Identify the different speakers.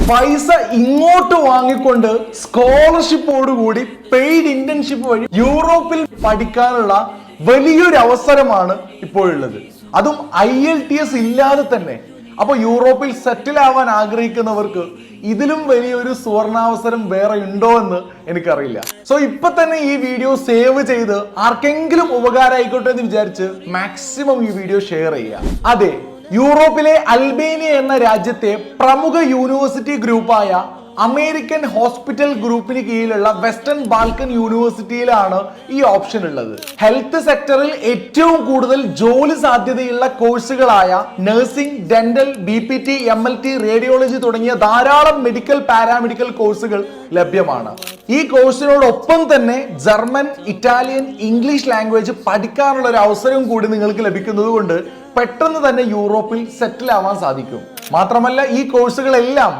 Speaker 1: പൈസ ഇങ്ങോട്ട് വാങ്ങിക്കൊണ്ട് സ്കോളർഷിപ്പോടുകൂടി പെയ്ഡ് ഇന്റേൺഷിപ്പ് വഴി യൂറോപ്പിൽ പഠിക്കാനുള്ള വലിയൊരു അവസരമാണ് ഇപ്പോഴുള്ളത്. അതും IELTS ഇല്ലാതെ തന്നെ. അപ്പൊ യൂറോപ്പിൽ സെറ്റിൽ ആവാൻ ആഗ്രഹിക്കുന്നവർക്ക് ഇതിലും വലിയൊരു സുവർണാവസരം വേറെ ഉണ്ടോ എന്ന് എനിക്കറിയില്ല. സോ ഇപ്പൊ തന്നെ ഈ വീഡിയോ സേവ് ചെയ്ത് ആർക്കെങ്കിലും ഉപകാരമായിക്കോട്ടെ എന്ന് വിചാരിച്ച് മാക്സിമം ഈ വീഡിയോ ഷെയർ ചെയ്യുക. അതെ, യൂറോപ്പിലെ അൽബേനിയ എന്ന രാജ്യത്തെ പ്രമുഖ യൂണിവേഴ്സിറ്റി ഗ്രൂപ്പായ അമേരിക്കൻ ഹോസ്പിറ്റൽ ഗ്രൂപ്പിന് കീഴിലുള്ള വെസ്റ്റേൺ ബാൽക്കൻ യൂണിവേഴ്സിറ്റിയിലാണ് ഈ ഓപ്ഷൻ ഉള്ളത്. ഹെൽത്ത് സെക്ടറിൽ ഏറ്റവും കൂടുതൽ ജോലി സാധ്യതയുള്ള കോഴ്സുകളായ nursing, dental, BPT, MLT, radiology തുടങ്ങിയ ധാരാളം മെഡിക്കൽ, പാരാമെഡിക്കൽ കോഴ്സുകൾ ലഭ്യമാണ്. ഈ കോഴ്സിനോടൊപ്പം തന്നെ ജർമ്മൻ, ഇറ്റാലിയൻ, ഇംഗ്ലീഷ് ലാംഗ്വേജ് പഠിക്കാനുള്ള ഒരു അവസരം കൂടി നിങ്ങൾക്ക് ലഭിക്കുന്നത് കൊണ്ട് പെട്ടെന്ന് തന്നെ യൂറോപ്പിൽ സെറ്റിൽ ആവാൻ സാധിക്കും. മാത്രമല്ല ഈ കോഴ്സുകളെല്ലാം